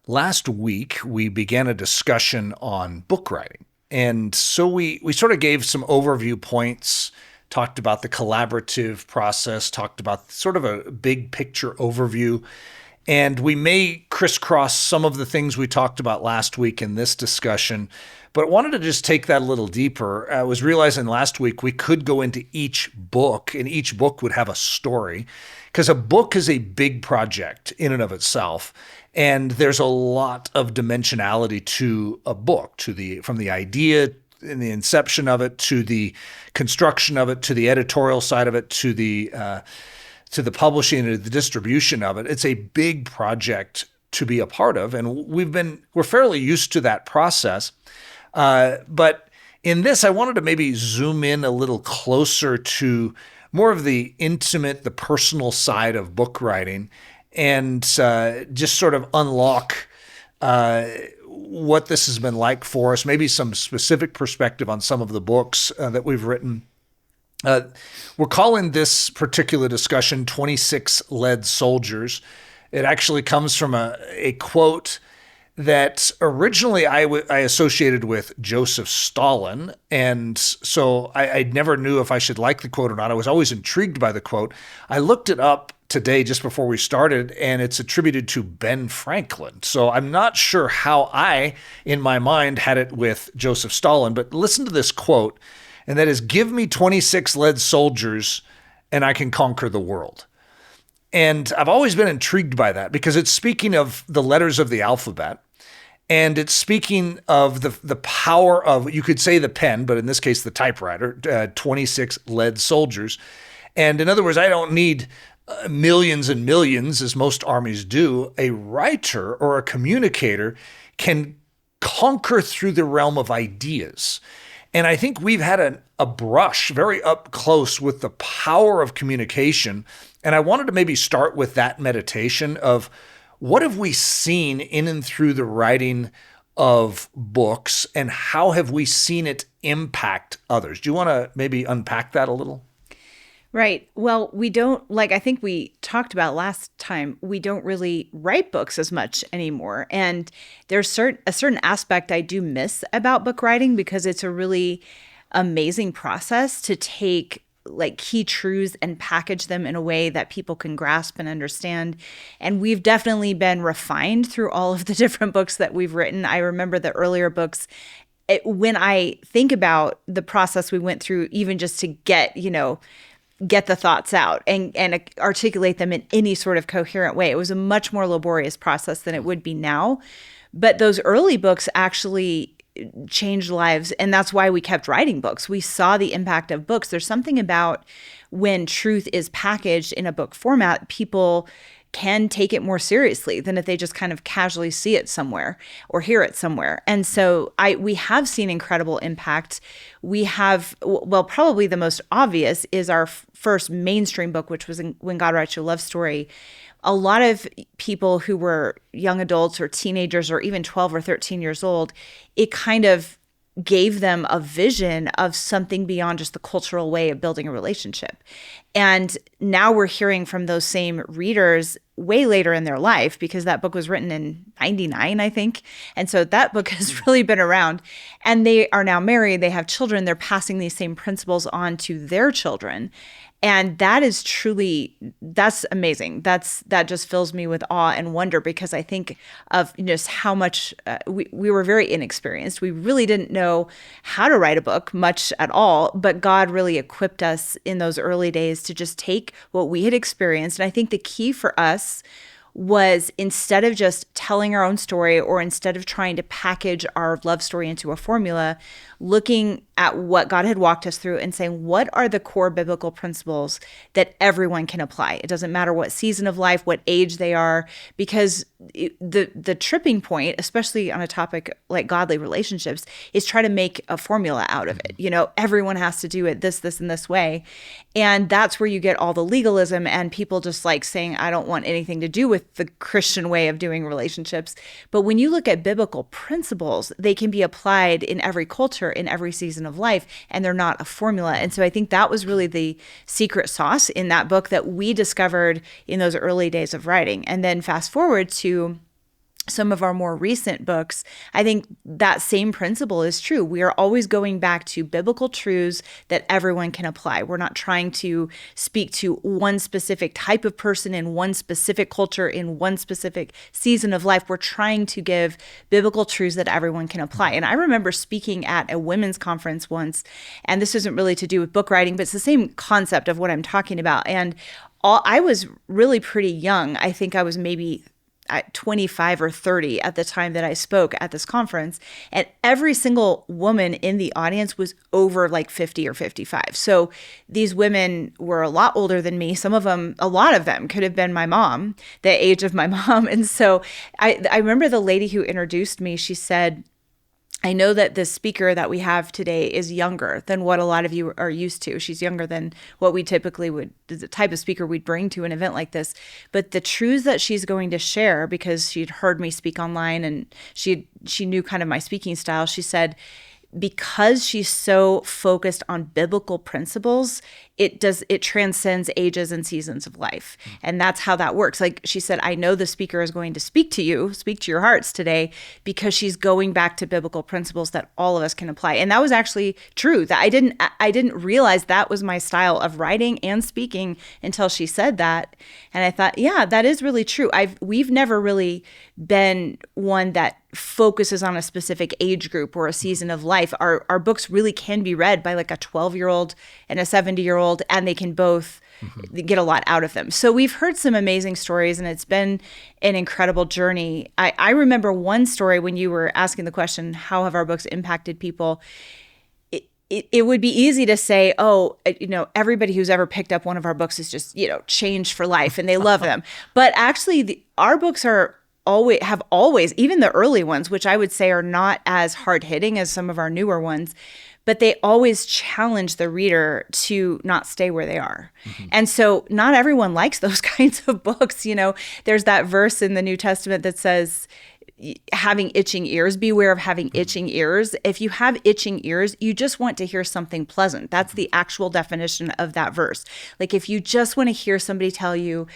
Last week, we began a discussion on book writing. And so we sort of gave some overview points, talked about the collaborative process, talked about sort of a big picture overview. And we may crisscross some of the things we talked about last week in this discussion, but wanted to just take that a little deeper. I was realizing last week we could go into each book, and each book would have a story, because a book is a big project in and of itself. And there's a lot of dimensionality to a book, from the idea and the inception of it, to the construction of it, to the editorial side of it, to the publishing and the distribution of it. It's a big project to be a part of, and we're fairly used to that process. But in this, I wanted to maybe zoom in a little closer to more of the intimate, the personal side of book writing, and just sort of unlock what this has been like for us, maybe some specific perspective on some of the books that we've written. We're calling this particular discussion 26 Lead Soldiers. It actually comes from a quote that originally I associated with Joseph Stalin. And so I never knew if I should like the quote or not. I was always intrigued by the quote. I looked it up today just before we started, and it's attributed to Ben Franklin. So I'm not sure how I, in my mind, had it with Joseph Stalin, but listen to this quote, and that is, "Give me 26 lead soldiers and I can conquer the world." And I've always been intrigued by that because it's speaking of the letters of the alphabet, and it's speaking of the power of, you could say the pen, but in this case, the typewriter, 26 lead soldiers. And in other words, I don't need millions and millions, as most armies do. A writer or a communicator can conquer through the realm of ideas. And I think we've had a brush very up close with the power of communication. And I wanted to maybe start with that meditation of what have we seen in and through the writing of books, and how have we seen it impact others? Do you want to maybe unpack that a little? Right. Well, we don't, I think we talked about last time, we don't really write books as much anymore. And there's a certain aspect I do miss about book writing, because it's a really amazing process to take key truths and package them in a way that people can grasp and understand. And we've definitely been refined through all of the different books that we've written. I remember the earlier books, when I think about the process we went through, even just to get the thoughts out and articulate them in any sort of coherent way, it was a much more laborious process than it would be now. But those early books actually changed lives, and that's why we kept writing books. We saw the impact of books. There's something about when truth is packaged in a book format, people can take it more seriously than if they just kind of casually see it somewhere or hear it somewhere. And so we have seen incredible impact. We have, probably the most obvious is our first mainstream book, which was When God Writes You a Love Story. A lot of people who were young adults or teenagers or even 12 or 13 years old, it kind of gave them a vision of something beyond just the cultural way of building a relationship. And now we're hearing from those same readers way later in their life, because that book was written in 99, I think. And so that book has really been around, and they are now married. They have children. They're passing these same principles on to their children. And that is that's amazing. That just fills me with awe and wonder, because I think of just how much we were very inexperienced. We really didn't know how to write a book much at all, but God really equipped us in those early days to just take what we had experienced. And I think the key for us was, instead of just telling our own story, or instead of trying to package our love story into a formula, looking at what God had walked us through and saying, what are the core biblical principles that everyone can apply? It doesn't matter what season of life, what age they are, because the tripping point, especially on a topic like godly relationships, is try to make a formula out of it. Everyone has to do it this, and this way. And that's where you get all the legalism and people just saying, I don't want anything to do with the Christian way of doing relationships. But when you look at biblical principles, they can be applied in every culture, in every season of life, and they're not a formula. And so I think that was really the secret sauce in that book that we discovered in those early days of writing. And then fast forward to some of our more recent books, I think that same principle is true. We are always going back to biblical truths that everyone can apply. We're not trying to speak to one specific type of person in one specific culture in one specific season of life. We're trying to give biblical truths that everyone can apply. And I remember speaking at a women's conference once, and this isn't really to do with book writing, but it's the same concept of what I'm talking about. And I was really pretty young. I think I was maybe at 25 or 30 at the time that I spoke at this conference. And every single woman in the audience was over like 50 or 55. So these women were a lot older than me. Some of them, a lot of them could have been my mom, the age of my mom. And so I remember the lady who introduced me, she said, I know that the speaker that we have today is younger than what a lot of you are used to. She's younger than what we typically would, the type of speaker we'd bring to an event like this. But the truths that she's going to share, because she'd heard me speak online and she knew kind of my speaking style, she said, because she's so focused on biblical principles, it transcends ages and seasons of life. And that's how that works. Like she said, I know the speaker is going to speak to your hearts today, because she's going back to biblical principles that all of us can apply. And that was actually true. That I didn't realize that was my style of writing and speaking until she said that. And I thought, yeah, that is really true. We've never really been one that focuses on a specific age group or a season of life. Our books really can be read by like a 12-year-old and a 70-year-old, and they can both get a lot out of them. So we've heard some amazing stories, and it's been an incredible journey. I remember one story when you were asking the question, how have our books impacted people? It would be easy to say, oh, everybody who's ever picked up one of our books is just, changed for life and they love them. But actually, our books have always, even the early ones, which I would say are not as hard-hitting as some of our newer ones, but they always challenge the reader to not stay where they are. Mm-hmm. And so not everyone likes those kinds of books. There's that verse in the New Testament that says, having itching ears, beware of having itching ears. If you have itching ears, you just want to hear something pleasant. That's the actual definition of that verse. Like if you just want to hear somebody tell you,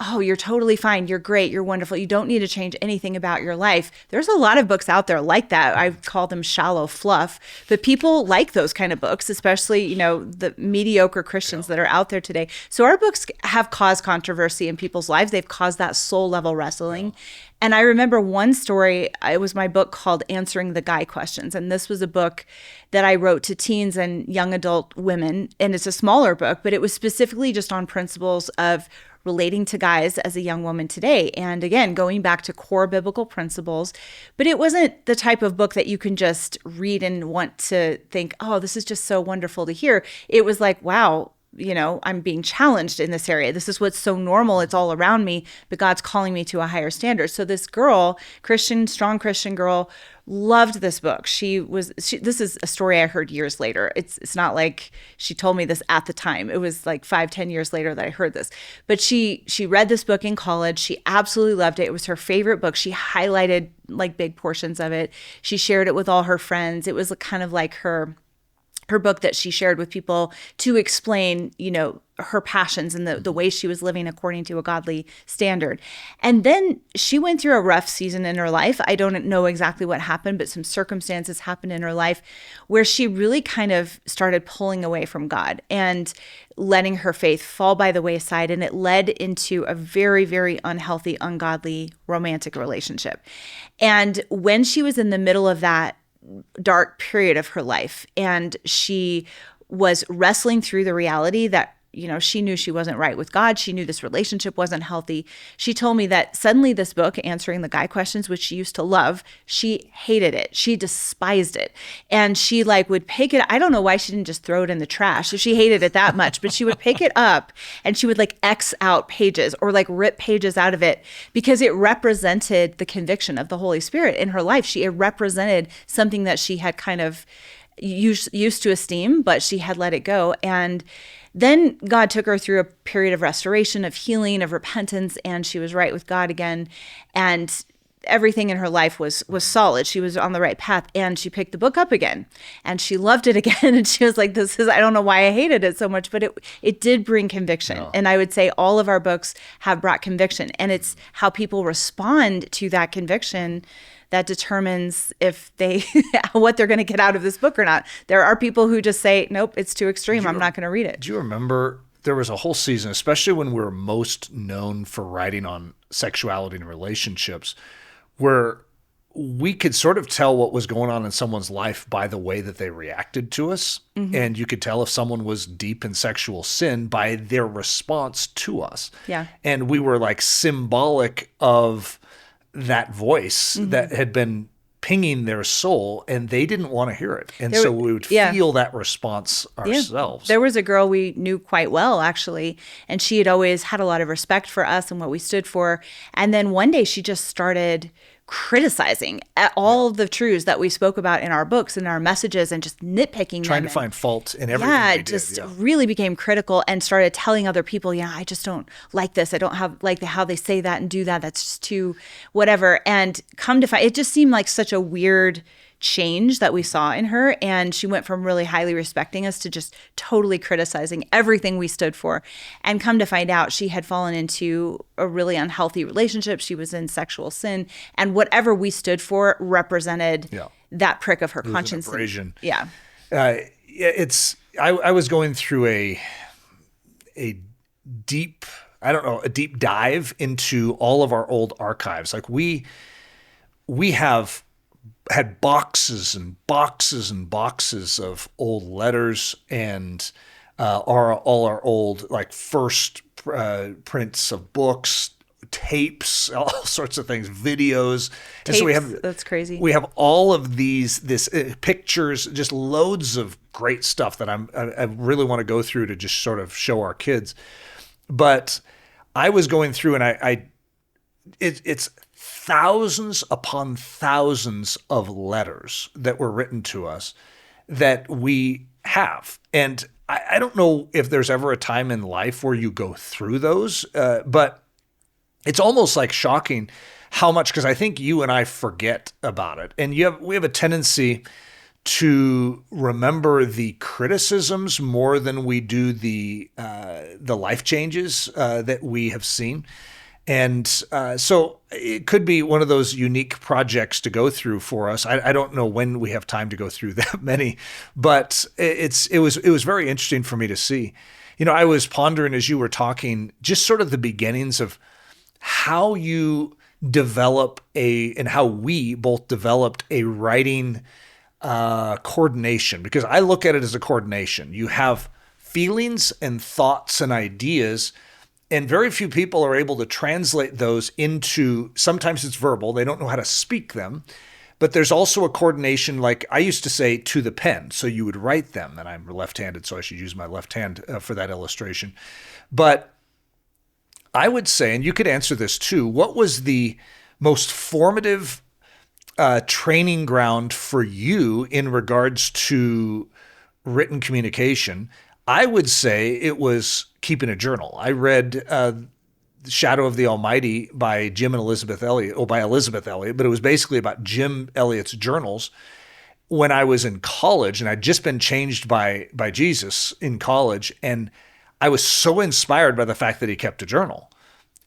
oh, you're totally fine, you're great, you're wonderful, you don't need to change anything about your life. There's a lot of books out there like that. I call them shallow fluff, but people like those kind of books, especially, the mediocre Christians that are out there today. So our books have caused controversy in people's lives. They've caused that soul level wrestling. And I remember one story, it was my book called Answering the Guy Questions. And this was a book that I wrote to teens and young adult women. And it's a smaller book, but it was specifically just on principles of relating to guys as a young woman today. And again, going back to core biblical principles. But it wasn't the type of book that you can just read and want to think, oh, this is just so wonderful to hear. It was like, wow, I'm being challenged in this area. This is what's so normal. It's all around me, but God's calling me to a higher standard. So this girl, strong Christian girl, loved this book. This is a story I heard years later. It's not like she told me this at the time. It was like 5-10 years later that I heard this. But she read this book in college. She absolutely loved it. It was her favorite book. She highlighted like big portions of it. She shared it with all her friends. It was kind of like her book that she shared with people to explain, her passions and the way she was living according to a godly standard. And then she went through a rough season in her life. I don't know exactly what happened, but some circumstances happened in her life where she really kind of started pulling away from God and letting her faith fall by the wayside. And it led into a very, very unhealthy, ungodly romantic relationship. And when she was in the middle of that dark period of her life, and she was wrestling through the reality that, she knew she wasn't right with God. She knew this relationship wasn't healthy. She told me that suddenly this book, Answering the Guy Questions, which she used to love, she hated it. She despised it. And she would pick it. I don't know why she didn't just throw it in the trash if she hated it that much, but she would pick it up and she would X out pages or rip pages out of it because it represented the conviction of the Holy Spirit in her life. It represented something that she had kind of used to esteem, but she had let it go. And then God took her through a period of restoration, of healing, of repentance, and she was right with God again. And everything in her life was solid. She was on the right path, and she picked the book up again and she loved it again. And she was like, I don't know why I hated it so much, but it did bring conviction. No. And I would say all of our books have brought conviction, and it's how people respond to that conviction that determines if they what they're going to get out of this book or not. There are people who just say, nope, it's too extreme. I'm not going to read it. Do you remember there was a whole season, especially when we were most known for writing on sexuality and relationships, where we could sort of tell what was going on in someone's life by the way that they reacted to us. Mm-hmm. And you could tell if someone was deep in sexual sin by their response to us. Yeah. And we were like symbolic of that voice mm-hmm. that had been pinging their soul, and they didn't want to hear it. And so we would feel that response ourselves. Yeah. There was a girl we knew quite well, actually, and she had always had a lot of respect for us and what we stood for. And then one day she just started criticizing all the truths that we spoke about in our books and our messages, and just nitpicking trying to find fault in everything we did. Really became critical and started telling other people, I just don't like this. I don't have like how they say that and do that. That's just too whatever. And come to find, it just seemed like such a weird change that we saw in her, and she went from really highly respecting us to just totally criticizing everything we stood for. And come to find out, she had fallen into a really unhealthy relationship. She was in sexual sin, and whatever we stood for represented that prick of her conscience. An abrasion. Yeah. I was going through a deep dive into all of our old archives. Like we have had boxes and boxes and boxes of old letters and all our old like first prints of books, tapes, all sorts of things, videos. Tapes, and so we have that's crazy. We have all of these pictures, just loads of great stuff that I really want to go through to just sort of show our kids. But I was going through, and it's thousands upon thousands of letters that were written to us that we have. And I don't know if there's ever a time in life where you go through those, but it's almost like shocking how much, because I think you and I forget about it. And we have a tendency to remember the criticisms more than we do the life changes that we have seen. And so it could be one of those unique projects to go through for us. I don't know when we have time to go through that many, but it was very interesting for me to see. I was pondering as you were talking, just sort of the beginnings of how you develop and how we both developed a writing coordination, because I look at it as a coordination. You have feelings and thoughts and ideas, and very few people are able to translate those into, sometimes it's verbal, they don't know how to speak them, but there's also a coordination, like I used to say, to the pen. So you would write them, and I'm left-handed, so I should use my left hand for that illustration. But I would say, and you could answer this too, what was the most formative training ground for you in regards to written communication? I would say it was keeping a journal. I read The Shadow of the Almighty by Jim and Elizabeth Elliot, or by Elizabeth Elliot, but it was basically about Jim Elliot's journals when I was in college, and I'd just been changed by Jesus in college, and I was so inspired by the fact that he kept a journal.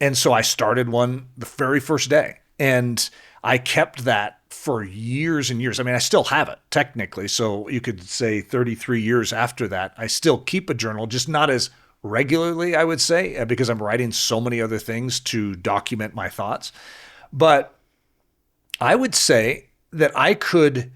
And so I started one the very first day, and I kept that for years and years. I mean, I still have it technically. So you could say 33 years after that, I still keep a journal, just not as regularly, I would say, because I'm writing so many other things to document my thoughts. But I would say that I could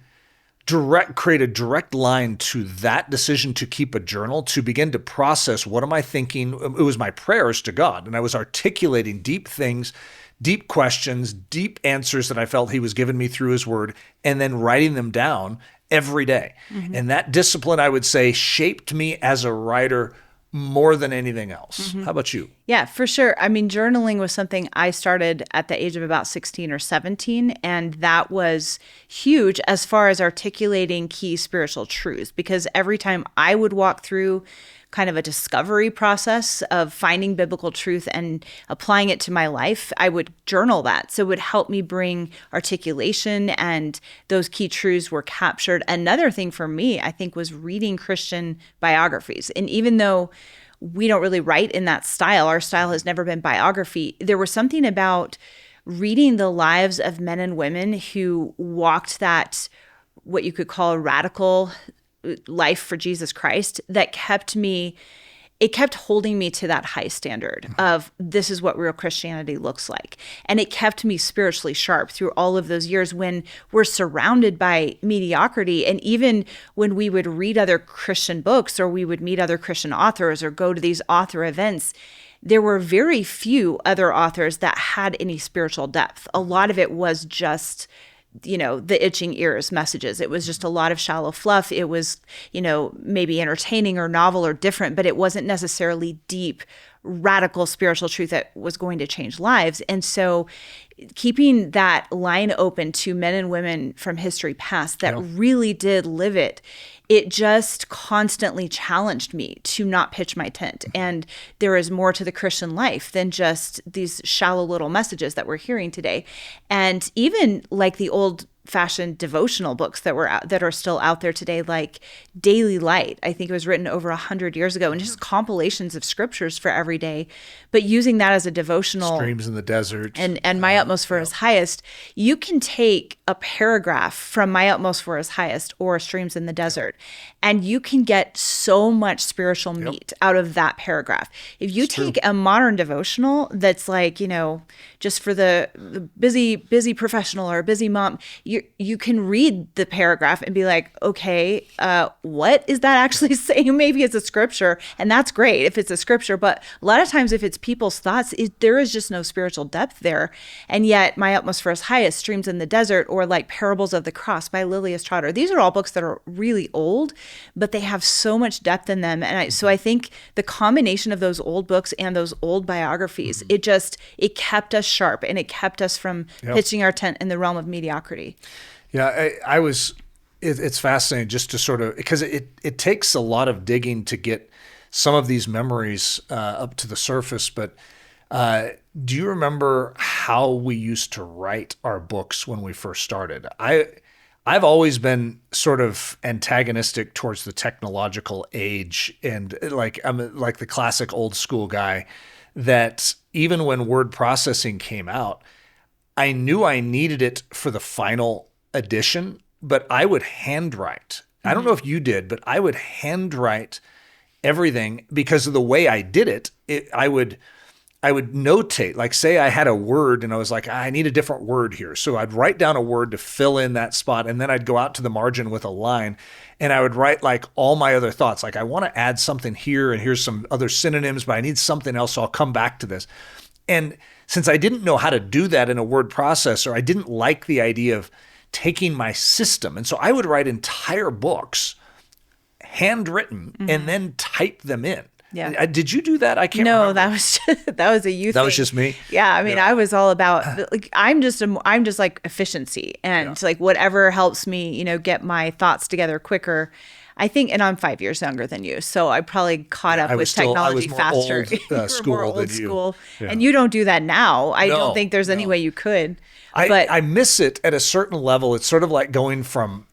create a direct line to that decision to keep a journal, to begin to process, what am I thinking? It was my prayers to God, and I was articulating deep things, deep questions, deep answers that I felt he was giving me through his word, and then writing them down every day. Mm-hmm. And that discipline, I would say, shaped me as a writer more than anything else. Mm-hmm. How about you? Yeah, for sure. I mean, journaling was something I started at the age of about 16 or 17, and that was huge as far as articulating key spiritual truths, because every time I would walk through kind of a discovery process of finding biblical truth and applying it to my life, I would journal that. So it would help me bring articulation, and those key truths were captured. Another thing for me, I think, was reading Christian biographies. And even though we don't really write in that style, our style has never been biography, there was something about reading the lives of men and women who walked that, what you could call a radical life for Jesus Christ, that kept holding me to that high standard of this is what real Christianity looks like. And it kept me spiritually sharp through all of those years when we're surrounded by mediocrity. And even when we would read other Christian books, or we would meet other Christian authors, or go to these author events, there were very few other authors that had any spiritual depth. A lot of it was just, the itching ears messages. It was just a lot of shallow fluff. It was, maybe entertaining or novel or different, but it wasn't necessarily deep, radical spiritual truth that was going to change lives. And so keeping that line open to men and women from history past that really did live it, it just constantly challenged me to not pitch my tent. And there is more to the Christian life than just these shallow little messages that we're hearing today. And even like the old-fashioned devotional books that are still out there today, like Daily Light. I think it was written over 100 years ago, and just compilations of scriptures for every day, but using that as a devotional. Streams in the Desert. And My Utmost for His Highest. You can take a paragraph from My Utmost for His Highest or Streams in the Desert, and you can get so much spiritual meat out of that paragraph. If you take a modern devotional that's like, just for the busy professional or busy mom, you can read the paragraph and be like, okay, what is that actually saying? Maybe it's a scripture, and that's great if it's a scripture. But a lot of times if it's people's thoughts, there is just no spiritual depth there. And yet My Utmost for His Highest, Streams in the Desert, or like Parables of the Cross by Lilias Trotter, these are all books that are really old, but they have so much depth in them. And so I think the combination of those old books and those old biographies, it kept us sharp, and it kept us from pitching our tent in the realm of mediocrity. Yeah, it's fascinating just to sort of, because it takes a lot of digging to get some of these memories up to the surface. But do you remember how we used to write our books when we first started? I've always been sort of antagonistic towards the technological age, and I'm like the classic old school guy that even when word processing came out, I knew I needed it for the final edition, but I would handwrite. I don't know if you did, but I would handwrite everything because of the way I did it. I would notate, like say I had a word and I was like, I need a different word here. So I'd write down a word to fill in that spot, and then I'd go out to the margin with a line, and I would write like all my other thoughts. Like I want to add something here, and here's some other synonyms, but I need something else, so I'll come back to this. And since I didn't know how to do that in a word processor, I didn't like the idea of taking my system. And so I would write entire books handwritten and then type them in. Yeah. Did you do that? I can't remember. That was a youth That thing. was just me? Yeah. I mean, I was all about, like, I'm just like efficiency and like whatever helps me, get my thoughts together quicker. I think, and I'm 5 years younger than you, so I probably caught up with technology faster. Old school. Yeah. And you don't do that now. I don't think there's any way you could. But I miss it at a certain level. It's sort of like going from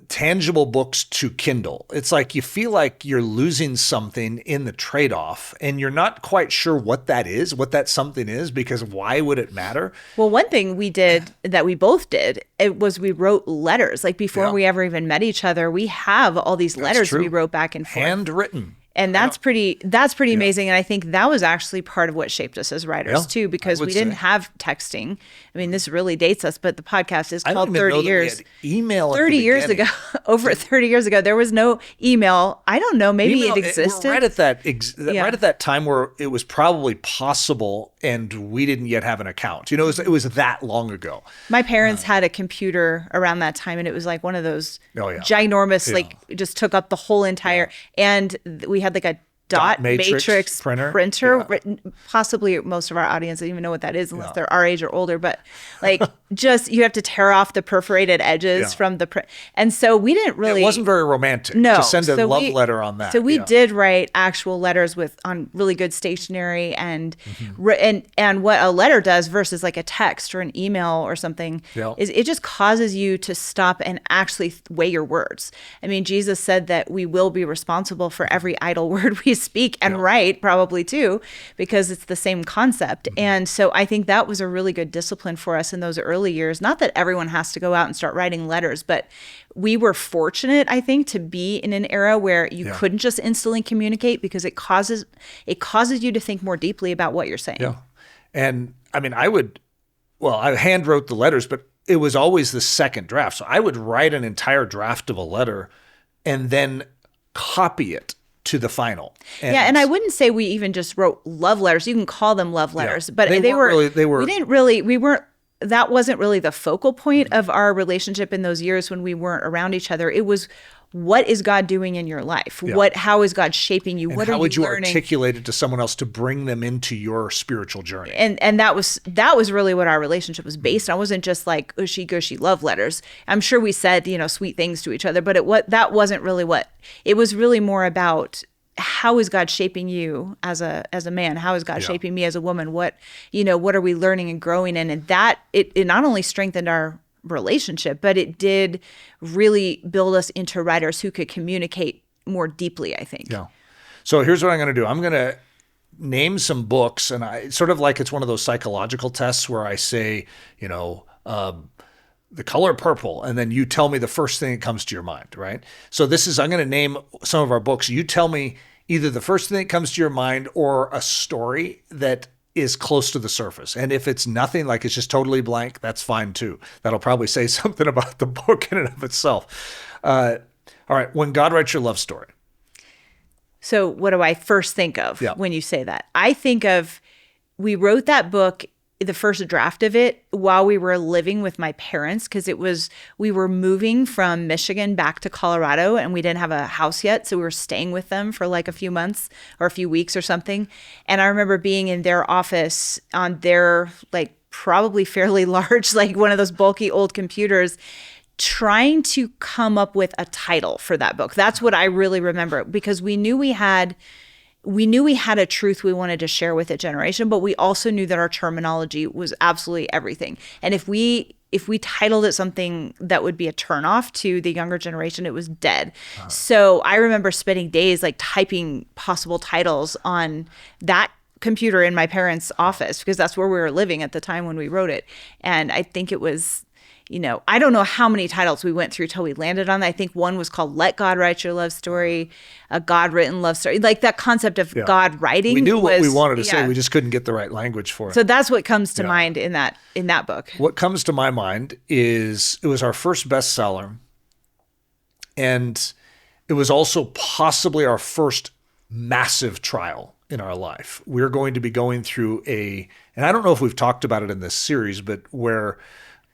tangible books to Kindle. It's like you feel like you're losing something in the trade-off, and you're not quite sure what that is, what that something is, because why would it matter? Well, one thing we did that we both did, it was we wrote letters. Like before we ever even met each other, we have all these letters we wrote back and forth. Handwritten. And that's pretty amazing. And I think that was actually part of what shaped us as writers too, because we didn't have texting. I mean, this really dates us, but the podcast is called 30 Years. Email 30 years ago, over 30 years ago, there was no email. I don't know, maybe it existed. We're right at that time where it was probably possible, and we didn't yet have an account. It was that long ago. My parents had a computer around that time, and it was like one of those ginormous, like just took up the whole entire, and we had like a dot matrix printer. Yeah. Possibly most of our audience doesn't even know what that is unless they're our age or older, but like just you have to tear off the perforated edges from the print. And so we didn't really. It wasn't very romantic to send a love letter on that. So we did write actual letters on really good stationery and what a letter does versus like a text or an email or something is it just causes you to stop and actually weigh your words. I mean, Jesus said that we will be responsible for every idle word we speak and write probably too, because it's the same concept. And so I think that was a really good discipline for us in those early years. Not that everyone has to go out and start writing letters, but we were fortunate, I think, to be in an era where you couldn't just instantly communicate because it causes you to think more deeply about what you're saying. Yeah. And I mean, I hand wrote the letters, but it was always the second draft. So I would write an entire draft of a letter and then copy it to the final. And I wouldn't say we even just wrote love letters. You can call them love letters, but that wasn't really the focal point of our relationship in those years when we weren't around each other. It was, what is God doing in your life? How is God shaping you? And what how are would you you learning? articulate it to someone else to bring them into your spiritual journey? And that was really what our relationship was based on. It wasn't just like gushy love letters. I'm sure we said, sweet things to each other, but that wasn't really what it was. Really more about, how is God shaping you as a man? How is God shaping me as a woman? What are we learning and growing in? And that it not only strengthened our relationship, but it did really build us into writers who could communicate more deeply, I think. Yeah. So here's what I'm going to do. I'm going to name some books, and I sort of like it's one of those psychological tests where I say, the color purple, and then you tell me the first thing that comes to your mind, right? So I'm going to name some of our books. You tell me either the first thing that comes to your mind or a story that is close to the surface. And if it's nothing, like it's just totally blank, that's fine too. That'll probably say something about the book in and of itself. All right. When God writes your love story. So what do I first think of when you say that? I think of, we wrote that book, the first draft of it, while we were living with my parents, because we were moving from Michigan back to Colorado and we didn't have a house yet. So we were staying with them for like a few months or a few weeks or something. And I remember being in their office on their like probably fairly large, like one of those bulky old computers, trying to come up with a title for that book. That's what I really remember, because we knew we had a truth we wanted to share with a generation, but we also knew that our terminology was absolutely everything. And if we titled it something that would be a turnoff to the younger generation, it was dead. So I remember spending days like typing possible titles on that computer in my parents' office, because that's where we were living at the time when we wrote it. And I think it was, I don't know how many titles we went through till we landed on that. I think one was called Let God Write Your Love Story, a God-written love story. Like that concept of God writing. We knew what we wanted to say. We just couldn't get the right language for it. So that's what comes to mind in that book. What comes to my mind is it was our first bestseller. And it was also possibly our first massive trial in our life. We're going to be going through and I don't know if we've talked about it in this series, but where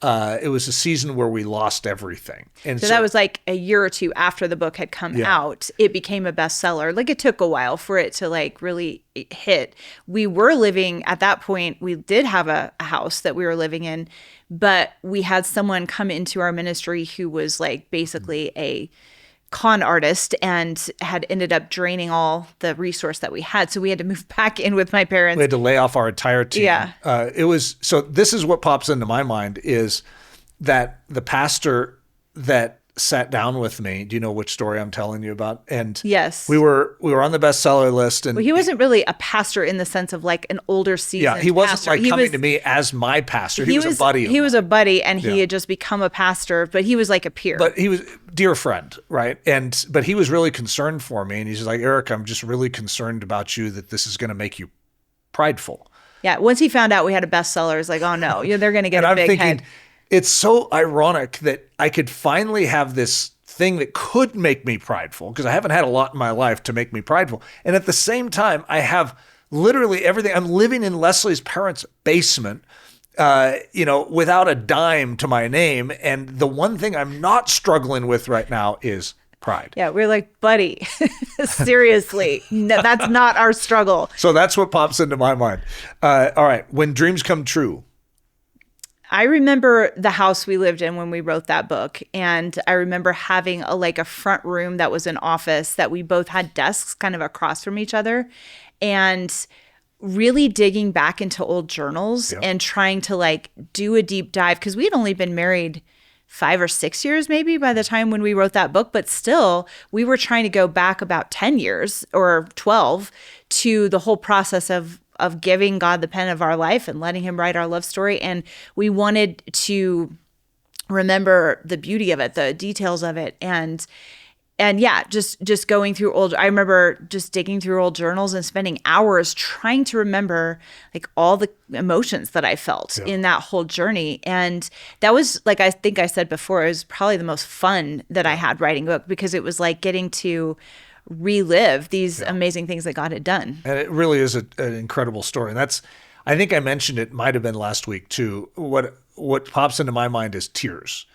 it was a season where we lost everything. And so that was like a year or two after the book had come out, it became a bestseller. Like it took a while for it to like really hit. We were living at that point, we did have a house that we were living in, but we had someone come into our ministry who was like basically a con artist and had ended up draining all the resource that we had. So we had to move back in with my parents. We had to lay off our entire team. Yeah. So this is what pops into my mind is that the pastor that sat down with me, do you know which story I'm telling you about? And yes, we were on the bestseller list. And he wasn't really a pastor in the sense of like an older seasoned he wasn't pastor. like coming to me as my pastor. He was a buddy. He was a buddy, and he had just become a pastor, but he was like a peer. But he was dear friend, right? But he was really concerned for me, and he's like, Eric, I'm just really concerned about you, that this is going to make you prideful. Yeah. Once he found out we had a bestseller, it's like, oh no, they're going to get a big head. It's so ironic that I could finally have this thing that could make me prideful, because I haven't had a lot in my life to make me prideful. And at the same time, I have literally everything. I'm living in Leslie's parents' basement, without a dime to my name. And the one thing I'm not struggling with right now is pride. Yeah, we're like, buddy, seriously, no, that's not our struggle. So that's what pops into my mind. All right, when dreams come true. I remember the house we lived in when we wrote that book. And I remember having a front room that was an office that we both had desks kind of across from each other. And really digging back into old journals and trying to do a deep dive, because we had only been married 5 or 6 years maybe by the time when we wrote that book, but still we were trying to go back about 10 years or 12 to the whole process of giving God the pen of our life and letting him write our love story. And we wanted to remember the beauty of it, the details of it. And yeah, just going through I remember just digging through old journals and spending hours trying to remember all the emotions that I felt in that whole journey. And that was, I think I said before, it was probably the most fun that I had writing a book, because it was like getting to relive these amazing things that God had done. And it really is an incredible story. And I think I mentioned it, might've been last week too. What pops into my mind is tears.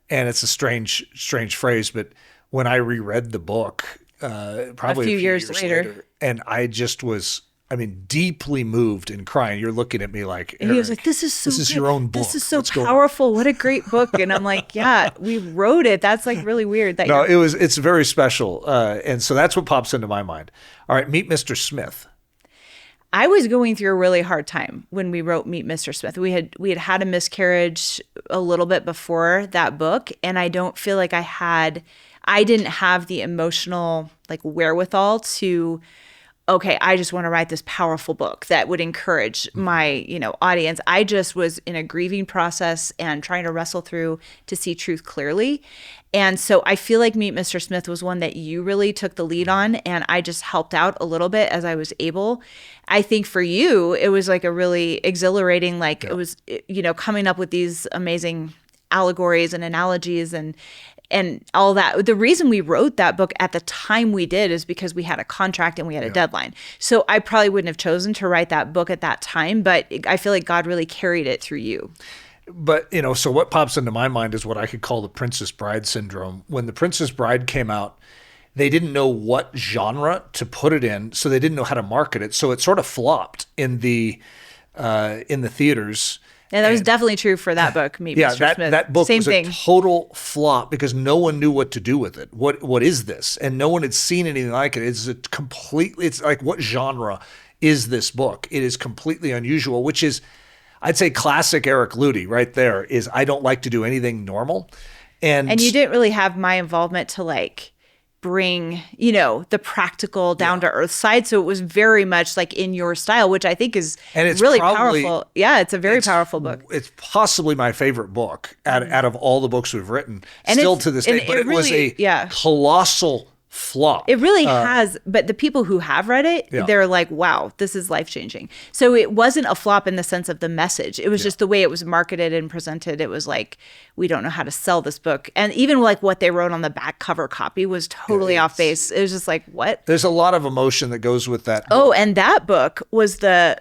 And it's a strange phrase, but when I reread the book, probably a few years later, and I just was, deeply moved and crying. You're looking at me like, and he was like, this is good. Your own book. This is so powerful. What a great book. And I'm like, yeah, we wrote it. That's really weird. It's very special. And so that's what pops into my mind. All right. Meet Mr. Smith. I was going through a really hard time when we wrote Meet Mr. Smith. We had a miscarriage a little bit before that book. And I don't feel like I didn't have the emotional wherewithal to, okay, I just want to write this powerful book that would encourage my, audience. I just was in a grieving process and trying to wrestle through to see truth clearly. And so I feel like Meet Mr. Smith was one that you really took the lead on, and I just helped out a little bit as I was able. I think for you, it was a really exhilarating, it was, coming up with these amazing allegories and analogies and all that. The reason we wrote that book at the time we did is because we had a contract and we had a deadline. So I probably wouldn't have chosen to write that book at that time, but I feel like God really carried it through you. But, so what pops into my mind is what I could call the Princess Bride syndrome. When the Princess Bride came out, they didn't know what genre to put it in, so they didn't know how to market it. So it sort of flopped in the theaters. And that was definitely true for that book, Meet Mr. Smith. That book Same was thing. A total flop because no one knew what to do with it. What is this? And no one had seen anything like it. It's like, what genre is this book? It is completely unusual, which is, I'd say, classic Eric Ludy right there. Is I don't like to do anything normal. And you didn't really have my involvement to bring, the practical down to earth side. So it was very much in your style, which I think is really powerful. Yeah, it's a very powerful book. It's possibly my favorite book out of all the books we've written, and still to this day. But it was a colossal flop. It really has, but the people who have read it, they're like, wow, this is life-changing. So it wasn't a flop in the sense of the message. It was just the way it was marketed and presented. It was we don't know how to sell this book. And even what they wrote on the back cover copy was totally off base. It was just what? There's a lot of emotion that goes with that book. Oh, and that book was the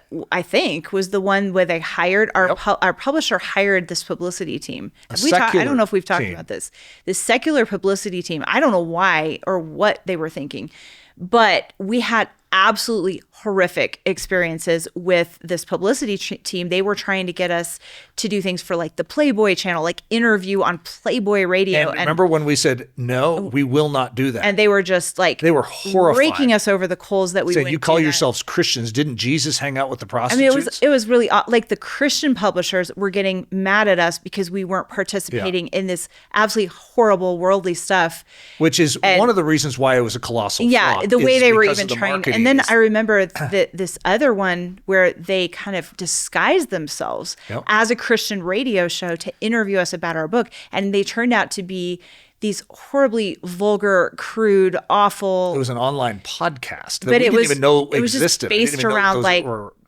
one where they hired, our publisher hired this publicity team. I don't know if we've talked about this. This secular publicity team. I don't know why or what they were thinking, but we had absolutely horrific experiences with this publicity team. They were trying to get us to do things for the Playboy channel, interview on Playboy radio. And remember when we said, no, we will not do that. And they were just they were horrified, raking us over the coals that we saying, you call yourselves Christians. Didn't Jesus hang out with the prostitutes? It was really the Christian publishers were getting mad at us because we weren't participating in this absolutely horrible worldly stuff. Which is one of the reasons why it was a colossal flop. The way they were even trying. And then I remember this other one where they kind of disguised themselves as a Christian radio show to interview us about our book. And they turned out to be these horribly vulgar, crude, awful. It was an online podcast that but we it didn't was, even know it was existed. Just based around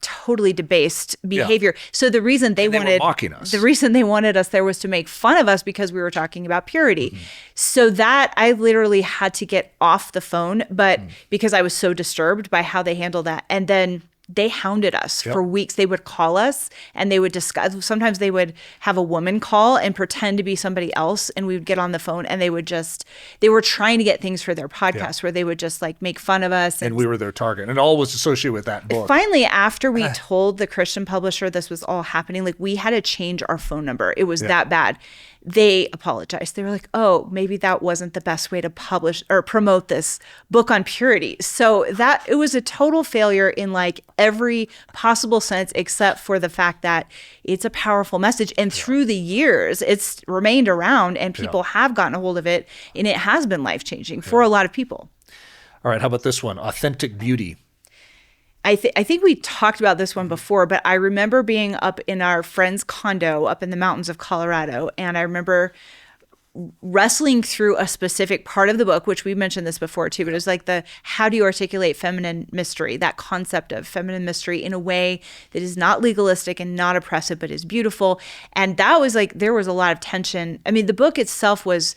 totally debased behavior. So the reason they wanted mocking us. The reason they wanted us there was to make fun of us because we were talking about purity. Mm-hmm. So that I literally had to get off the phone, but because I was so disturbed by how they handled that. And then they hounded us Yep. for weeks. They would call us and they would discuss. Sometimes they would have a woman call and pretend to be somebody else. And we would get on the phone and they were trying to get things for their podcast where they would just like make fun of us. And we were their target. And all was associated with that book. Finally, after we told the Christian publisher this was all happening, like we had to change our phone number. It was that bad. They apologized. They were like, oh, maybe that wasn't the best way to publish or promote this book on purity. So that it was a total failure in like every possible sense, except for the fact that it's a powerful message. And through the years, it's remained around and people have gotten a hold of it. And it has been life-changing for a lot of people. All right. How about this one? Authentic Beauty. I think we talked about this one before, but I remember being up in our friend's condo up in the mountains of Colorado. And I remember wrestling through a specific part of the book, which we mentioned this before too, but it was like how do you articulate feminine mystery, that concept of feminine mystery in a way that is not legalistic and not oppressive, but is beautiful. And that was like, there was a lot of tension. I mean, the book itself was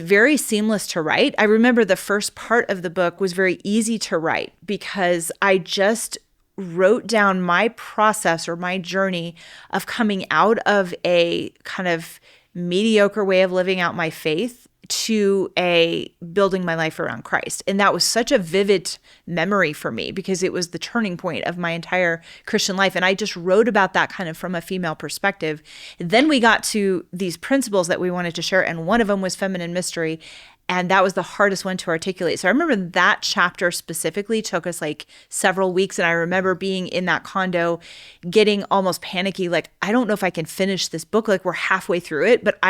very seamless to write. I remember the first part of the book was very easy to write because I just wrote down my process or my journey of coming out of a kind of mediocre way of living out my faith to a building my life around Christ. And that was such a vivid memory for me because it was the turning point of my entire Christian life. And I just wrote about that kind of from a female perspective. And then we got to these principles that we wanted to share. And one of them was feminine mystery. And that was the hardest one to articulate. So I remember that chapter specifically took us like several weeks. And I remember being in that condo, getting almost panicky, like, I don't know if I can finish this book. Like we're halfway through it, but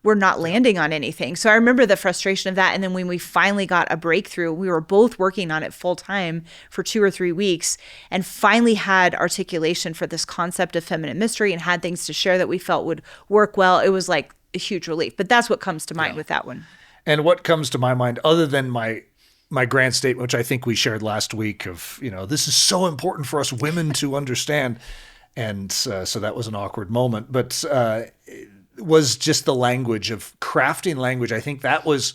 we're not landing on anything. So I remember the frustration of that. And then when we finally got a breakthrough, we were both working on it full time for 2 or 3 weeks and finally had articulation for this concept of feminine mystery and had things to share that we felt would work well. It was like a huge relief. But that's what comes to mind with that one. And what comes to my mind, other than my grand statement, which I think we shared last week of, this is so important for us women to understand. And so that was an awkward moment, but it was just the language of crafting language. I think that was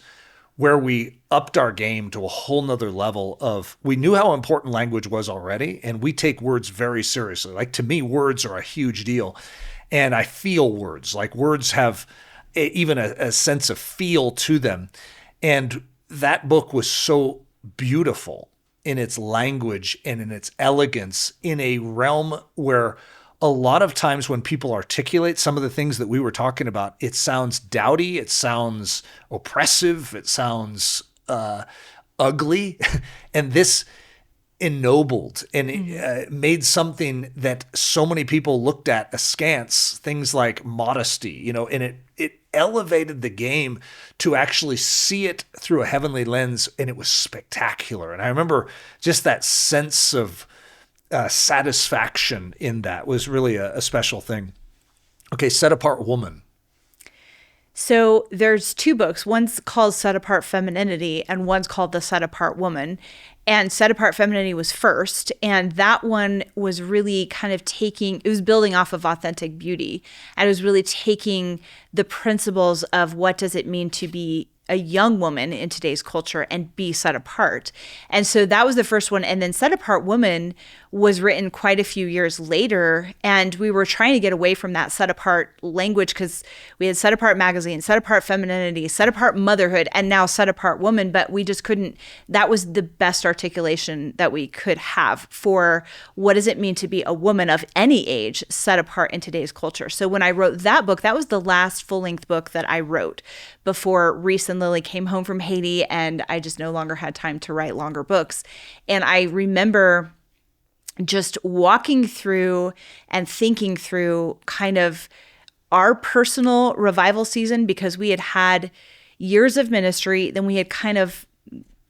where we upped our game to a whole nother level of, we knew how important language was already, and we take words very seriously. Like to me, words are a huge deal. And I feel words, like words have even a sense of feel to them. And that book was so beautiful in its language and in its elegance in a realm where a lot of times when people articulate some of the things that we were talking about, it sounds dowdy, it sounds oppressive, it sounds ugly. And this ennobled and made something that so many people looked at askance, things like modesty, and it elevated the game to actually see it through a heavenly lens, and it was spectacular. And I remember just that sense of satisfaction in that was really a special thing. Okay, Set Apart Woman. So there's 2 books. One's called Set Apart Femininity and one's called The Set Apart Woman. And Set Apart Femininity was first. And that one was really kind of it was building off of Authentic Beauty. And it was really taking the principles of what does it mean to be a young woman in today's culture and be set apart. And so that was the first one. And then Set Apart Woman was written quite a few years later. And we were trying to get away from that set apart language because we had Set Apart Magazine, Set Apart Femininity, Set Apart Motherhood, and now Set Apart Woman. But we just couldn't, that was the best articulation that we could have for what does it mean to be a woman of any age set apart in today's culture. So when I wrote that book, that was the last full-length book that I wrote before Reese and Lily came home from Haiti, and I just no longer had time to write longer books. And I remember just walking through and thinking through kind of our personal revival season because we had had years of ministry, then we had kind of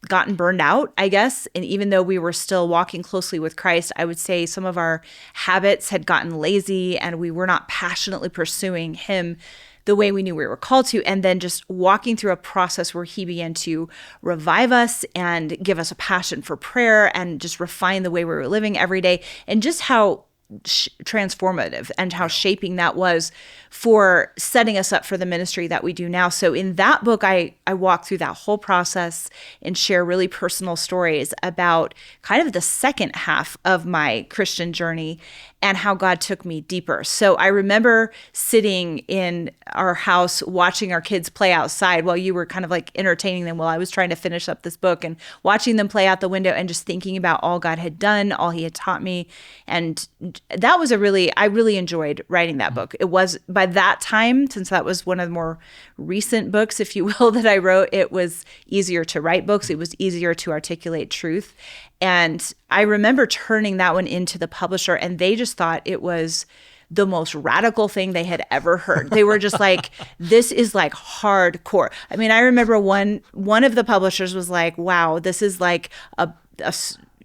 gotten burned out, I guess. And even though we were still walking closely with Christ, I would say some of our habits had gotten lazy and we were not passionately pursuing Him the way we knew we were called to, and then just walking through a process where He began to revive us and give us a passion for prayer and just refine the way we were living every day, and just how transformative, and how shaping that was for setting us up for the ministry that we do now. So in that book, I walk through that whole process and share really personal stories about kind of the second half of my Christian journey and how God took me deeper. So I remember sitting in our house watching our kids play outside while you were kind of like entertaining them while I was trying to finish up this book, and watching them play out the window and just thinking about all God had done, all he had taught me. And that was I really enjoyed writing that book. It was, by that time, since that was one of the more recent books, if you will, that I wrote, it was easier to write books. It was easier to articulate truth. And I remember turning that one into the publisher, and they just thought it was the most radical thing they had ever heard. They were just like, this is like hardcore. I mean, I remember one of the publishers was like, wow, this is like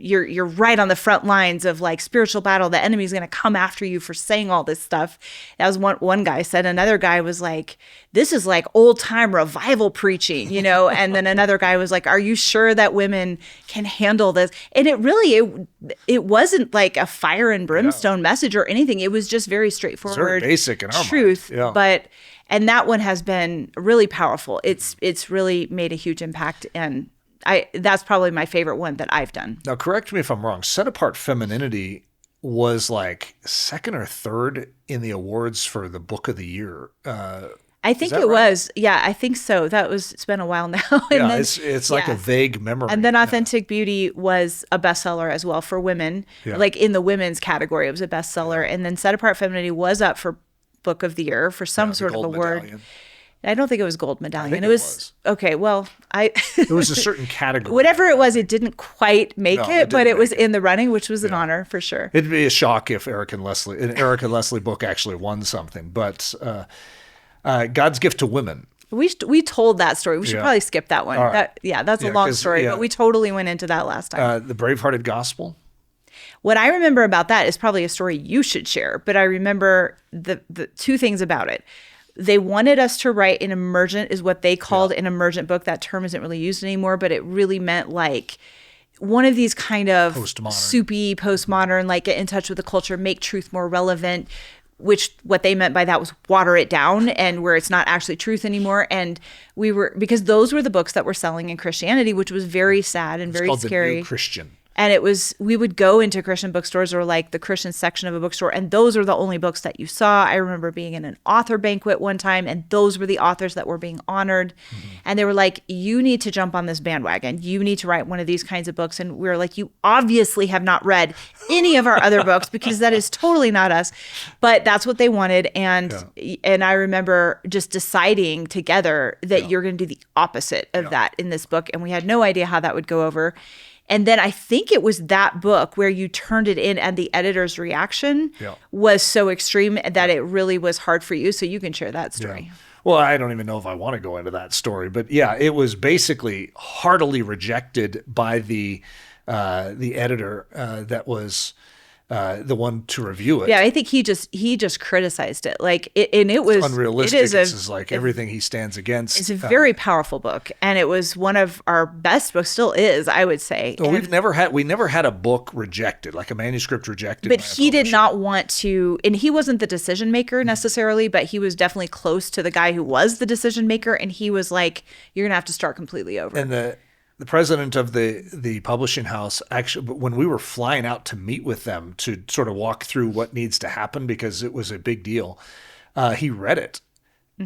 you're right on the front lines of like spiritual battle. The enemy's going to come after you for saying all this stuff. That was one guy said. Another guy was like, this is like old time revival preaching, you know? And then another guy was like, are you sure that women can handle this? And it wasn't like a fire and brimstone message or anything. It was just very straightforward, very basic in our truth. mind. And that one has been really powerful. It's really made a huge impact, and that's probably my favorite one that I've done. Now, correct me if I'm wrong. Set Apart Femininity was like second or third in the awards for the book of the year. I think it was. Yeah, I think so. It's been a while now. And it's like a vague memory. And then Authentic Beauty was a bestseller as well for women. Yeah. Like in the women's category, it was a bestseller. And then Set Apart Femininity was up for book of the year for some sort of award. Medallion. I don't think it was gold medallion. I think it was. Okay. Well, it was a certain category. Whatever it was, it didn't quite make it, but it was in the running, which was an honor for sure. It'd be a shock if an Eric and Leslie book actually won something. But God's Gift to Women. We told that story. We should probably skip that one. Right. That's a long story, but we totally went into that last time. The Bravehearted Gospel. What I remember about that is probably a story you should share, but I remember the two things about it. They wanted us to write an emergent, is what they called an emergent book. That term isn't really used anymore, but it really meant like one of these kind of soupy, postmodern, like get in touch with the culture, make truth more relevant, which what they meant by that was water it down and where it's not actually truth anymore. And because those were the books that were selling in Christianity, which was very sad and very scary. The New Christian. And we would go into Christian bookstores or like the Christian section of a bookstore, and those were the only books that you saw. I remember being in an author banquet one time, and those were the authors that were being honored. Mm-hmm. And they were like, you need to jump on this bandwagon. You need to write one of these kinds of books. And we were like, you obviously have not read any of our other books, because that is totally not us. But that's what they wanted. And I remember just deciding together that you're going to do the opposite of that in this book. And we had no idea how that would go over. And then I think it was that book where you turned it in, and the editor's reaction was so extreme that it really was hard for you. So you can share that story. Yeah. Well, I don't even know if I want to go into that story, but yeah, it was basically heartily rejected by the editor that was the one to review it. Yeah, I think he just criticized it, and it was unrealistic. It's like everything he stands against. It's a very powerful book, and it was one of our best books. Still is, I would say. Well, we never had a book rejected, like a manuscript rejected. But he did not want to, and he wasn't the decision maker necessarily, but he was definitely close to the guy who was the decision maker, and he was like, "You're gonna have to start completely over." And the president of the publishing house, actually, when we were flying out to meet with them to sort of walk through what needs to happen, because it was a big deal, he read it,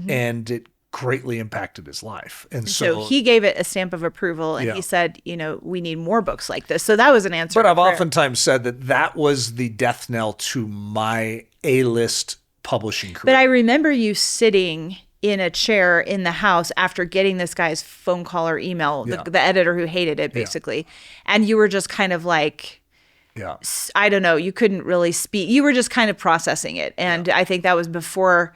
and it greatly impacted his life. And so he gave it a stamp of approval, and he said, we need more books like this. So that was an answer. But I've oftentimes said that was the death knell to my A-list publishing career. But I remember you sitting in a chair in the house after getting this guy's phone call or email, the editor who hated it, basically. And you were just kind of like, I don't know, you couldn't really speak. You were just kind of processing it. And I think that was before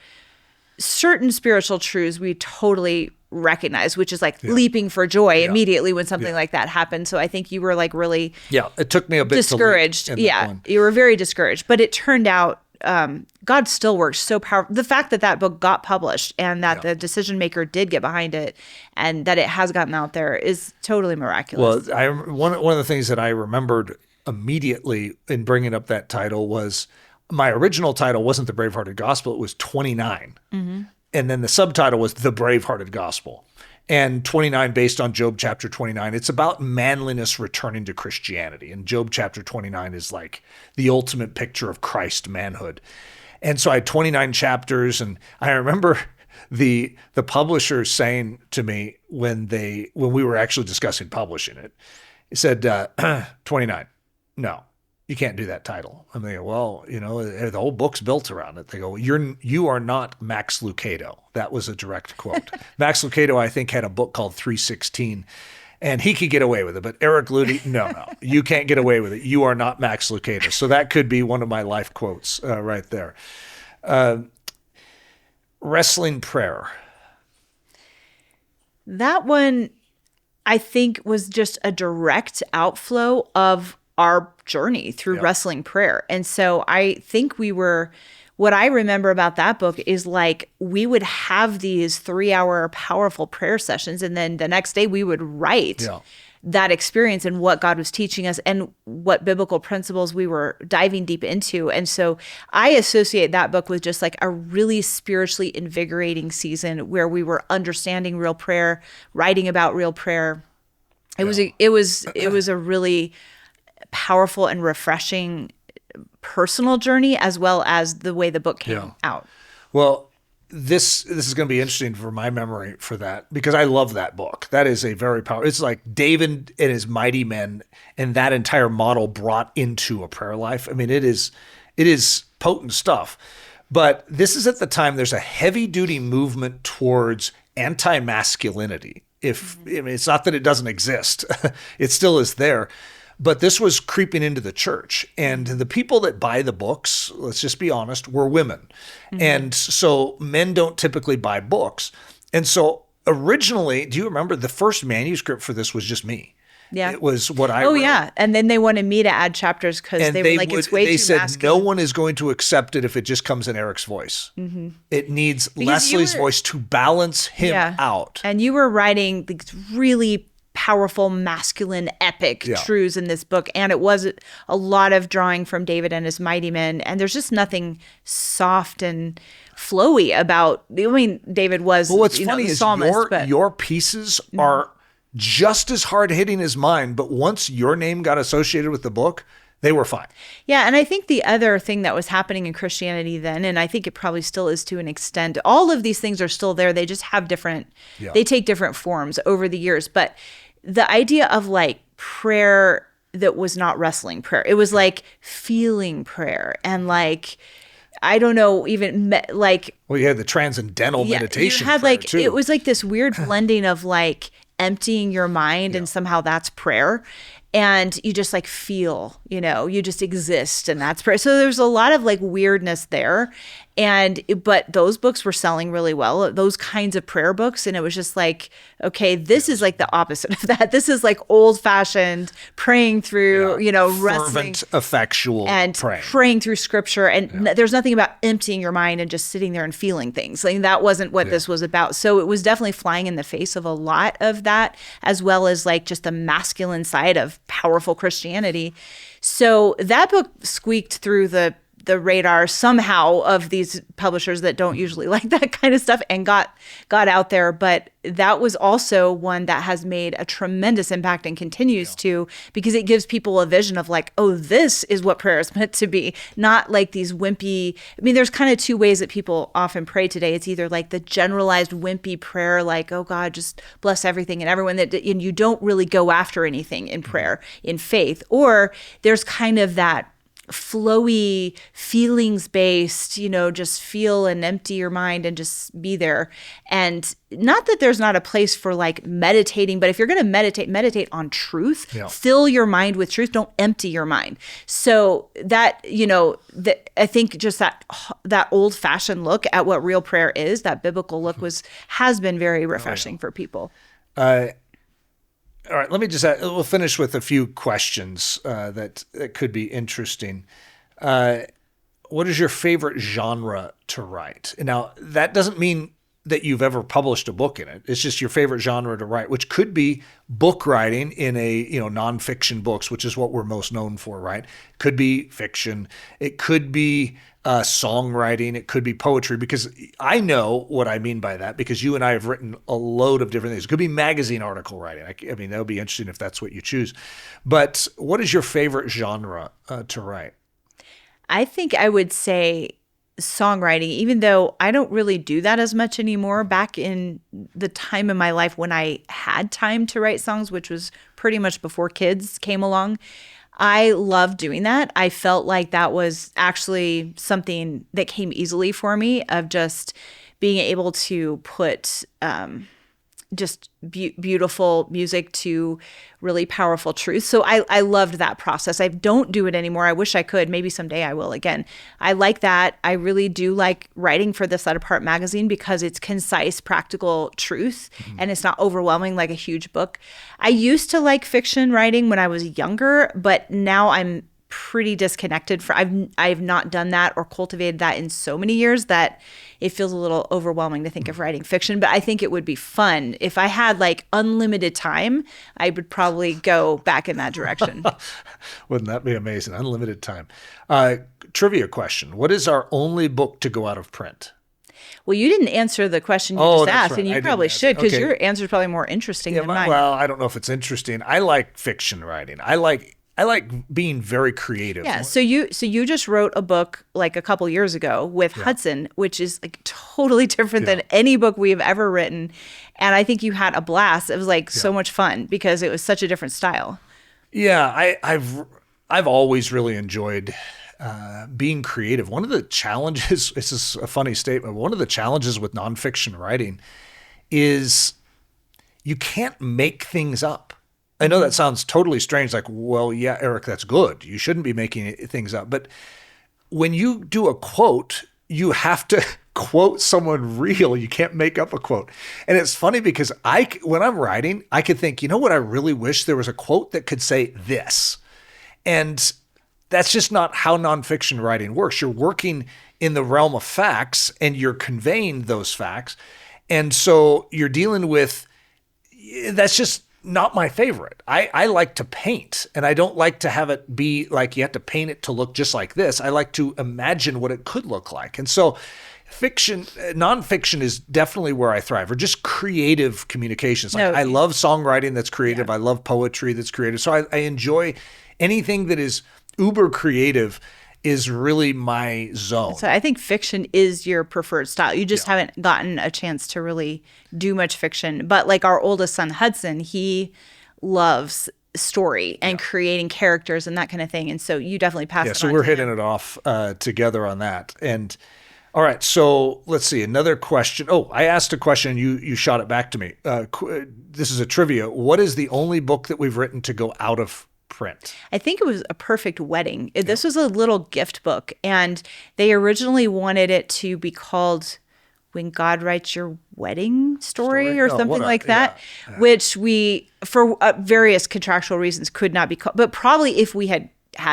certain spiritual truths we totally recognized, which is like leaping for joy immediately when something like that happened. So I think you were like really it took me a bit discouraged. You were very discouraged. But it turned out God still works so powerful. The fact that book got published and that the decision maker did get behind it and that it has gotten out there is totally miraculous. Well, one of the things that I remembered immediately in bringing up that title was my original title wasn't The Bravehearted Gospel, it was 29. And then the subtitle was The Bravehearted Gospel. And 29 based on Job chapter 29. It's about manliness returning to Christianity. And Job chapter 29 is like the ultimate picture of Christ manhood. And so I had 29 chapters, and I remember the publisher saying to me when we were actually discussing publishing it, he said, 29, no, you can't do that title. I'm thinking, well, the whole book's built around it. They go, you are not Max Lucado. That was a direct quote. Max Lucado, I think, had a book called 316, and he could get away with it. But Eric Ludy, no, you can't get away with it. You are not Max Lucado. So that could be one of my life quotes right there. Wrestling prayer. That one, I think, was just a direct outflow of our journey through wrestling prayer. And so I think what I remember about that book is like we would have these 3-hour powerful prayer sessions, and then the next day we would write that experience and what God was teaching us and what biblical principles we were diving deep into. And so I associate that book with just like a really spiritually invigorating season where we were understanding real prayer, writing about real prayer. It was a really powerful and refreshing personal journey, as well as the way the book came out. Well, this is going to be interesting for my memory for that, because I love that book. That is a very powerful. It's like David and his mighty men and that entire model brought into a prayer life. I mean, it is potent stuff. But this is at the time there's a heavy duty movement towards anti-masculinity. It's not that it doesn't exist. It still is there. But this was creeping into the church. And the people that buy the books, let's just be honest, were women. And so men don't typically buy books. And so originally, do you remember the first manuscript for this was just me? Yeah. It was what I wrote. Yeah. And then they wanted me to add chapters because they were like, it's way too masculine. They said no one is going to accept it if it just comes in Eric's voice. It needs Leslie's voice to balance him out. And you were writing these really powerful masculine epic truths in this book, and it was a lot of drawing from David and his mighty men, and there's just nothing soft and flowy about. I mean, David was what's funny the is psalmist, your pieces are just as hard hitting as mine, but once your name got associated with the book, they were fine. Yeah, and I think the other thing that was happening in Christianity then, and I think it probably still is to an extent, all of these things are still there. They just have they take different forms over the years. But the idea of like prayer that was not wrestling prayer, it was like feeling prayer and like, I don't know, even like. Well, you had the transcendental meditation. You had like, too. It was like this weird blending of like emptying your mind and somehow that's prayer. And you just like feel, you just exist, and that's prayer. So there's a lot of like weirdness there. But those books were selling really well, those kinds of prayer books. And it was just like, okay, this is like the opposite of that. This is like old fashioned praying through, wrestling. Fervent, effectual and praying through scripture. And there's nothing about emptying your mind and just sitting there and feeling things. Like that wasn't what this was about. So it was definitely flying in the face of a lot of that, as well as like just the masculine side of powerful Christianity. So that book squeaked through the radar somehow of these publishers that don't usually like that kind of stuff and got out there. But that was also one that has made a tremendous impact and continues to, because it gives people a vision of like, oh, this is what prayer is meant to be, not like these wimpy. I mean, there's kind of two ways that people often pray today. It's either like the generalized wimpy prayer, like, oh God, just bless everything and everyone, and you don't really go after anything in prayer, in faith. Or there's kind of that flowy, feelings-based, just feel and empty your mind and just be there. And not that there's not a place for like meditating, but if you're going to meditate on truth, fill your mind with truth. Don't empty your mind. So that, I think just that old-fashioned look at what real prayer is, that biblical look has been very refreshing for people. All right, let me we'll finish with a few questions that could be interesting. What is your favorite genre to write? Now, that doesn't mean that you've ever published a book in it. It's just your favorite genre to write, which could be book writing in a, nonfiction books, which is what we're most known for, right? Could be fiction. It could be songwriting. It could be poetry, because I know what I mean by that, because you and I have written a load of different things. It could be magazine article writing. I mean, that would be interesting if that's what you choose. But what is your favorite genre to write? I think I would say songwriting, even though I don't really do that as much anymore. Back in the time in my life when I had time to write songs, which was pretty much before kids came along, I loved doing that. I felt like that was actually something that came easily for me, of just being able to put just beautiful music to really powerful truth. So I loved that process. I don't do it anymore. I wish I could. Maybe someday I will again. I like that. I really do like writing for the Set Apart magazine because it's concise, practical truth, and it's not overwhelming like a huge book. I used to like fiction writing when I was younger, but now I'm pretty disconnected. I've not done that or cultivated that in so many years that it feels a little overwhelming to think of writing fiction. But I think it would be fun if I had like unlimited time. I would probably go back in that direction. Wouldn't that be amazing? Unlimited time. Trivia question: what is our only book to go out of print? Well, you didn't answer the question you just asked, right. and you probably should, because your answer is probably more interesting than mine. Well, I don't know if it's interesting. I like fiction writing. I like being very creative. Yeah. So you just wrote a book like a couple years ago with Hudson, which is like totally different than any book we have ever written. And I think you had a blast. It was like so much fun because it was such a different style. Yeah. I've always really enjoyed being creative. One of the challenges, this is a funny statement, one of the challenges with nonfiction writing is you can't make things up. I know that sounds totally strange. Like, well, yeah, Eric, that's good. You shouldn't be making things up. But when you do a quote, you have to quote someone real. You can't make up a quote. And it's funny because when I'm writing, I could think, you know what? I really wish there was a quote that could say this. And that's just not how nonfiction writing works. You're working in the realm of facts and you're conveying those facts. And so you're dealing with, that's just not my favorite. I like to paint, and I don't like to have it be like you have to paint it to look just like this. I like to imagine what it could look like. And so nonfiction is definitely where I thrive, or just creative communications. Like I love songwriting that's creative. Yeah. I love poetry that's creative. So I enjoy anything that is uber creative is really my zone. So I think fiction is your preferred style. You just haven't gotten a chance to really do much fiction. But like our oldest son, Hudson, he loves story and creating characters and that kind of thing. And so you definitely pass it on. So we're hitting it off together on that. And all right, so let's see, another question. Oh, I asked a question, you shot it back to me. This is a trivia. What is the only book that we've written to go out of print? I think it was A Perfect Wedding. This was a little gift book, and they originally wanted it to be called When God Writes Your Wedding Story or something like that, which we, for various contractual reasons, could not be called. But probably if we had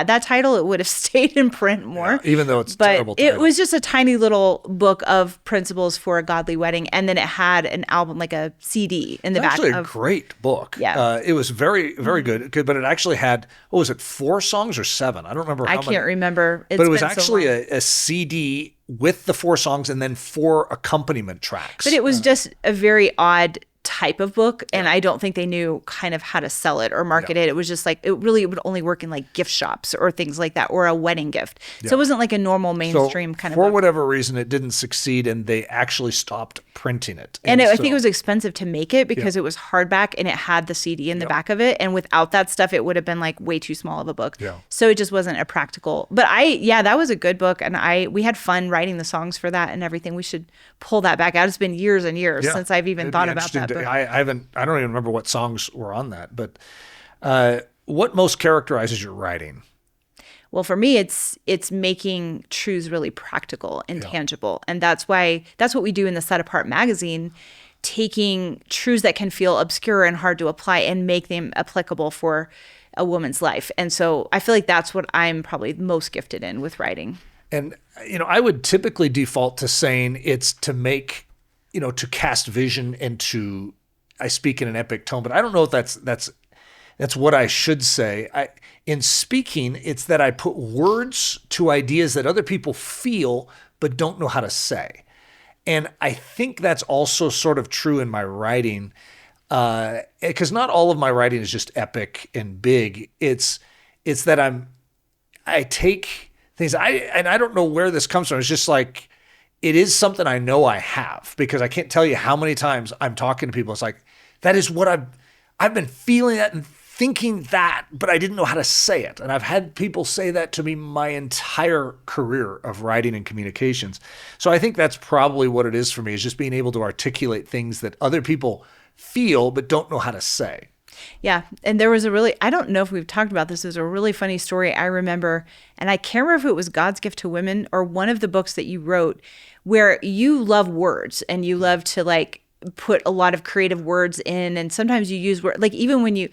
that title, it would have stayed in print more. Even though it's a terrible title. It was just a tiny little book of principles for a godly wedding, and then it had an album, like a CD in the back. Actually, a great book. Yeah, it was very, very good. But it actually had, what was it, 4 songs or 7? I don't remember. I can't remember. But it was actually a CD with the 4 songs and then 4 accompaniment tracks. But it was just a very odd type of book, and I don't think they knew kind of how to sell it or market it. It was just like, it would only work in like gift shops or things like that, or a wedding gift. So it wasn't like a normal mainstream kind of book. For whatever reason, it didn't succeed, and they actually stopped printing it. And I think it was expensive to make it because it was hardback and it had the CD in the back of it. And without that stuff, it would have been like way too small of a book. Yeah. So it just wasn't a practical. But that was a good book, and we had fun writing the songs for that and everything. We should pull that back out. It's been years and years since I've even thought about that book. I don't even remember what songs were on that, but what most characterizes your writing? Well, for me, it's making truths really practical and tangible. And that's what we do in the Set Apart magazine, taking truths that can feel obscure and hard to apply and make them applicable for a woman's life. And so I feel like that's what I'm probably most gifted in with writing. And, I would typically default to saying it's to make to cast vision and I speak in an epic tone, but I don't know if that's what I should say. In speaking, it's that I put words to ideas that other people feel but don't know how to say. And I think that's also sort of true in my writing, because not all of my writing is just epic and big. It's that I take things, and I don't know where this comes from. It's just like, it is something I know I have, because I can't tell you how many times I'm talking to people. It's like, that is what I've been feeling that and thinking that, but I didn't know how to say it. And I've had people say that to me my entire career of writing and communications. So I think that's probably what it is for me, is just being able to articulate things that other people feel but don't know how to say. Yeah. And there was I don't know if we've talked about this. There's a really funny story I remember, and I can't remember if it was God's Gift to Women or one of the books that you wrote, where you love words and you love to put a lot of creative words in, and sometimes you use words, like even when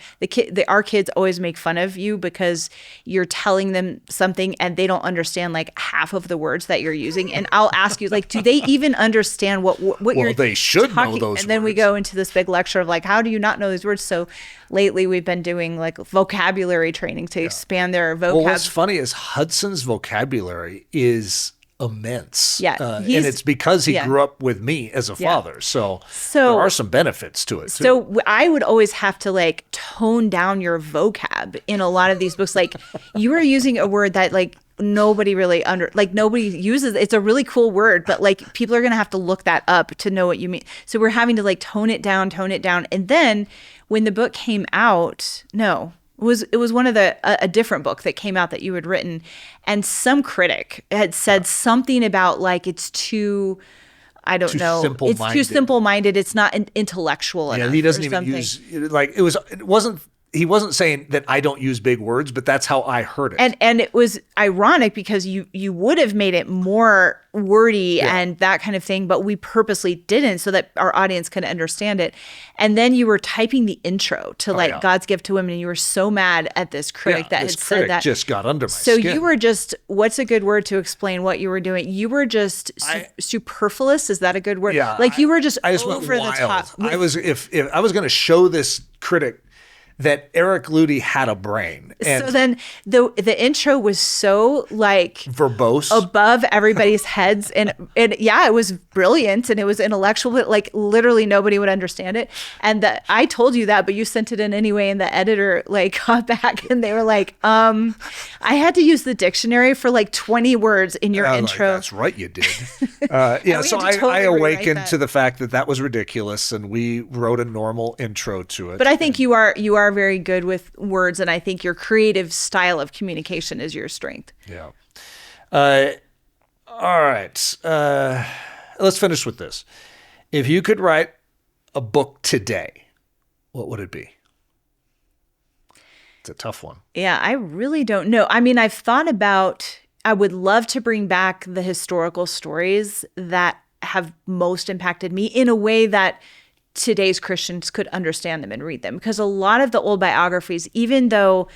our kids always make fun of you because you're telling them something and they don't understand like half of the words that you're using, and I'll ask you, like, do they even understand what you're they should talking? know those and then words. We go into this big lecture of like, how do you not know these words? So lately we've been doing like vocabulary training to expand their vocab. Well, what's funny is Hudson's vocabulary is immense. Yeah. And it's because he grew up with me as a father. So there are some benefits to it too. So I would always have to like tone down your vocab in a lot of these books. Like, you are using a word that like nobody really nobody uses. It's a really cool word, but like people are going to have to look that up to know what you mean. So we're having to like tone it down. And then when the book came out, it was one of a different book that came out that you had written, and some critic had said something about like it's too, I don't know, it's too simple-minded. It's not intellectual enough. Yeah, he doesn't even use, like, he wasn't saying that I don't use big words, but that's how I heard it. And it was ironic because you would have made it more wordy and that kind of thing, but we purposely didn't so that our audience could understand it. And then you were typing the intro to God's Gift to Women, and you were so mad at this critic that had said that. Just got under my skin. So you were just, what's a good word to explain what you were doing? You were just superfluous. Is that a good word? Yeah. Like you were just over went the top. I was, if I was going to show this critic that Eric Ludy had a brain. And so then the intro was so like verbose, above everybody's heads, and yeah, it was brilliant and it was intellectual, but like literally nobody would understand it. And I told you that, but you sent it in anyway, and the editor like got back and they were like, I had to use the dictionary for like 20 words in your intro. Like, that's right, you did. Yeah, so I awakened to the fact that was ridiculous, and we wrote a normal intro to it. But I think you are very good with words, and I think your creative style of communication is your strength. Yeah. All right. Let's finish with this. If you could write a book today, what would it be? It's a tough one. Yeah, I really don't know. I mean, I've thought about, I would love to bring back the historical stories that have most impacted me in a way that today's Christians could understand them and read them. Because a lot of the old biographies, even though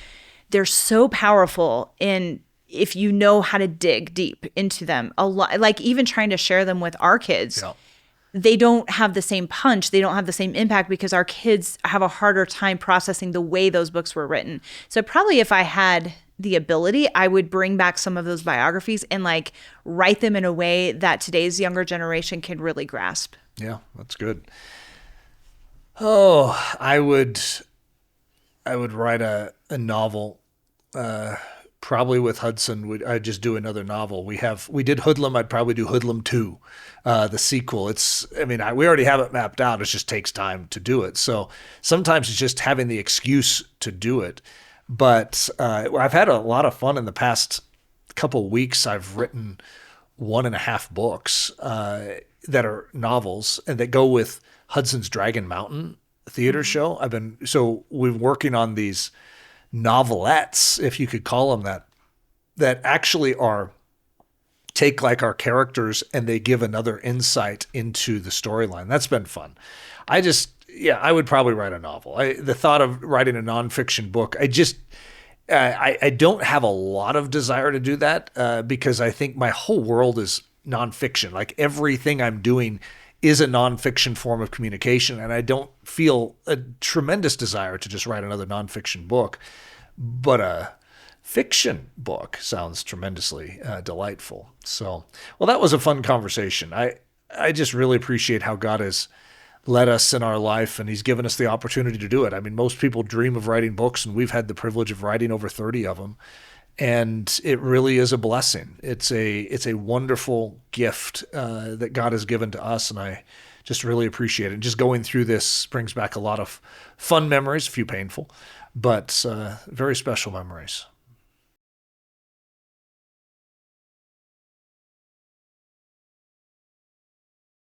they're so powerful if you know how to dig deep into them, a lot, like even trying to share them with our kids, they don't have the same punch. They don't have the same impact because our kids have a harder time processing the way those books were written. So probably if I had the ability, I would bring back some of those biographies and like write them in a way that today's younger generation can really grasp. Yeah, that's good. Oh, I would write a novel, probably with Hudson. I'd just do another novel. We did Hoodlum. I'd probably do Hoodlum 2, the sequel. We already have it mapped out. It just takes time to do it. So sometimes it's just having the excuse to do it. But I've had a lot of fun in the past couple of weeks. I've written 1.5 books that are novels and that go with Hudson's Dragon Mountain theater show. We're working on these novelettes, if you could call them that actually take like our characters and they give another insight into the storyline. That's been fun. I would probably write a novel. The thought of writing a nonfiction book, I don't have a lot of desire to do that because I think my whole world is nonfiction. Like everything I'm doing is a nonfiction form of communication. And I don't feel a tremendous desire to just write another nonfiction book, but a fiction book sounds tremendously delightful. So, well, that was a fun conversation. I just really appreciate how God has led us in our life, and he's given us the opportunity to do it. I mean, most people dream of writing books, and we've had the privilege of writing over 30 of them. And it really is a blessing. It's a wonderful gift that God has given to us, and I just really appreciate it. And just going through this brings back a lot of fun memories, a few painful, but very special memories.